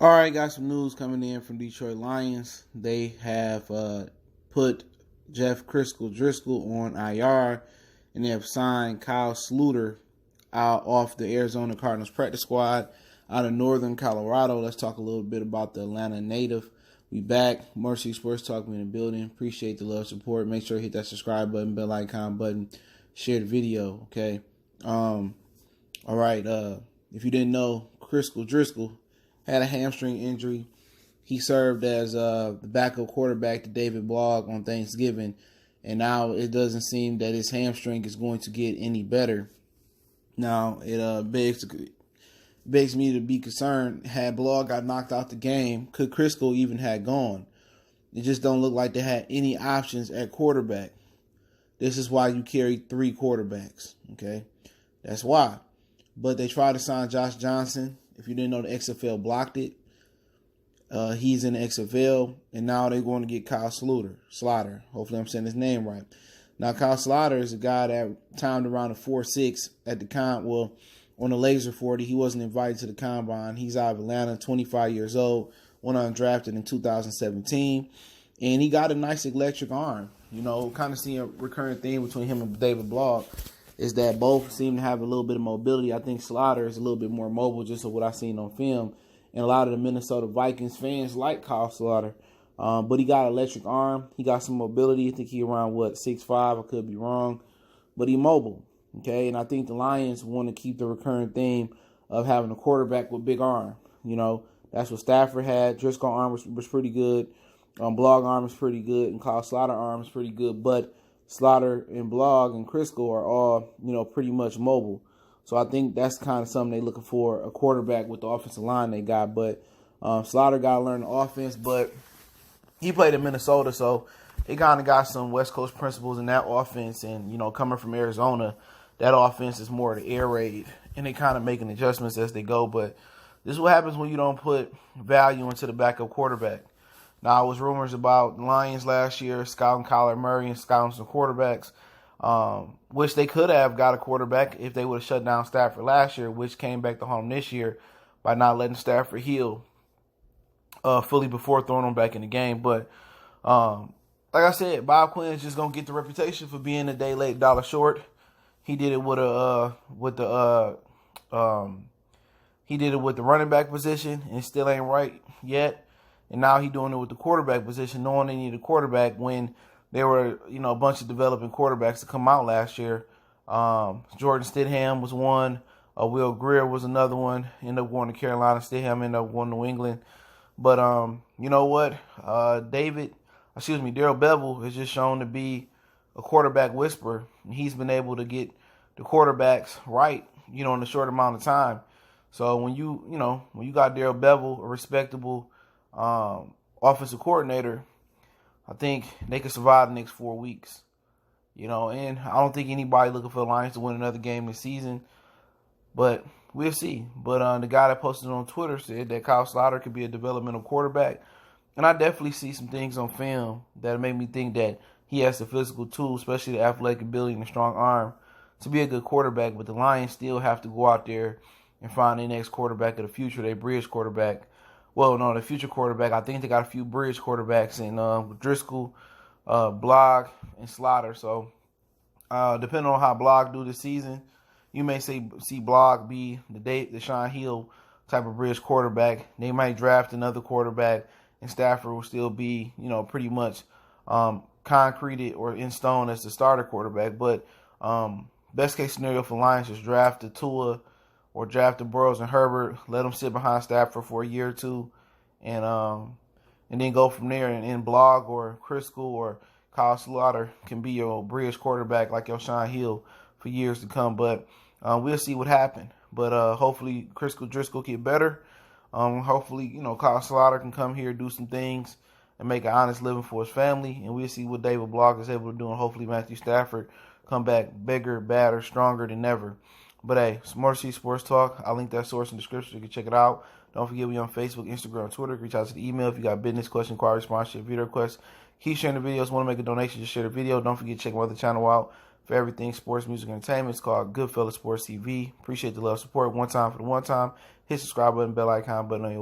All right, got some news coming in from Detroit Lions. They have put Jeff Driskel on IR, and they have signed Kyle Sluter out off the Arizona Cardinals practice squad out of Northern Colorado. Let's talk a little bit about the Atlanta native. We back. Mercy Sports Talk, we in the building. Appreciate the love, support. Make sure you hit that subscribe button, bell icon button, share the video. Okay. All right. If you didn't know, Driskel had a hamstring injury. He served as the backup quarterback to David Blog on Thanksgiving, and now it doesn't seem that his hamstring is going to get any better. Now it begs me to be concerned. Had Blog got knocked out the game, could Driskel even have gone? It just don't look like they had any options at quarterback. This is why you carry 3 quarterbacks. Okay, that's why. But they tried to sign Josh Johnson. If you didn't know, the XFL blocked it. He's in the XFL, and now they're going to get Kyle Slaughter. Hopefully I'm saying his name right. Now, Kyle Slaughter is a guy that timed around a 4.6 at the on the laser 40. He wasn't invited to the combine. He's out of Atlanta, 25 years old, went undrafted in 2017, and he got a nice electric arm. You know, kind of seeing a recurring theme between him and David Blog is that both seem to have a little bit of mobility. I think Slaughter is a little bit more mobile, just of what I've seen on film. And a lot of the Minnesota Vikings fans like Kyle Slaughter. But he got an electric arm. He got some mobility. I think he around, 6'5". I could be wrong. But he mobile. Okay, and I think the Lions want to keep the recurring theme of having a quarterback with big arm. You know, that's what Stafford had. Driskel arm was pretty good. Blog arm is pretty good. And Kyle Slaughter arm is pretty good. But Slaughter and Blog and Driskel are all, pretty much mobile. So I think that's kind of something they're looking for, a quarterback with the offensive line they got. But Slaughter got to learn the offense, but he played in Minnesota, so he kind of got some West Coast principles in that offense. And, coming from Arizona, that offense is more the air raid, and they kind of making adjustments as they go. But this is what happens when you don't put value into the backup quarterback. Now, it was rumors about the Lions last year scouting Kyler Murray and scouting some quarterbacks, which they could have got a quarterback if they would have shut down Stafford last year, which came back to haunt them this year by not letting Stafford heal fully before throwing him back in the game. But like I said, Bob Quinn is just gonna get the reputation for being a day late, dollar short. He did it with the running back position, and it still ain't right yet. And now he's doing it with the quarterback position, knowing they need a quarterback when there were, a bunch of developing quarterbacks to come out last year. Jordan Stidham was one. Will Greer was another one. Ended up going to Carolina. Stidham ended up going to New England. But you know what? Darrell Bevell has just shown to be a quarterback whisperer. And he's been able to get the quarterbacks right, in a short amount of time. So when you got Darrell Bevell, a respectable offensive coordinator, I think they could survive the next 4 weeks. And I don't think anybody looking for the Lions to win another game this season, but we'll see. But the guy that posted on Twitter said that Kyle Slaughter could be a developmental quarterback, and I definitely see some things on film that make me think that he has the physical tools, especially the athletic ability and the strong arm, to be a good quarterback. But the Lions still have to go out there and find their next quarterback of the future, their bridge quarterback. Well, no, the future quarterback. I think they got a few bridge quarterbacks in Driskel, Blog, and Slaughter. So, depending on how Blog do this season, you may see Blog be the Sean Hill type of bridge quarterback. They might draft another quarterback, and Stafford will still be, pretty much concreted or in stone as the starter quarterback. But best case scenario for Lions is draft the Tua or draft the Burrows and Herbert, let them sit behind Stafford for a year or two, and then go from there. And Blog or Driskel or Kyle Slaughter can be your bridge quarterback like your Sean Hill for years to come. But we'll see what happens. But hopefully Driskel get better. Hopefully, Kyle Slaughter can come here, do some things, and make an honest living for his family. And we'll see what David Blog is able to do. And hopefully Matthew Stafford come back bigger, badder, stronger than ever. But hey, Mercy Sports Talk. I'll link that source in the description. You can check it out. Don't forget we on Facebook, Instagram, Twitter. Reach out to the email if you got business, question, inquiry, sponsorship, video requests. Keep sharing the videos. Want to make a donation, just share the video. Don't forget to check my other channel out for everything sports, music, entertainment. It's called Goodfellas Sports TV. Appreciate the love, support. One time for the one time. Hit subscribe button, bell icon button on your way.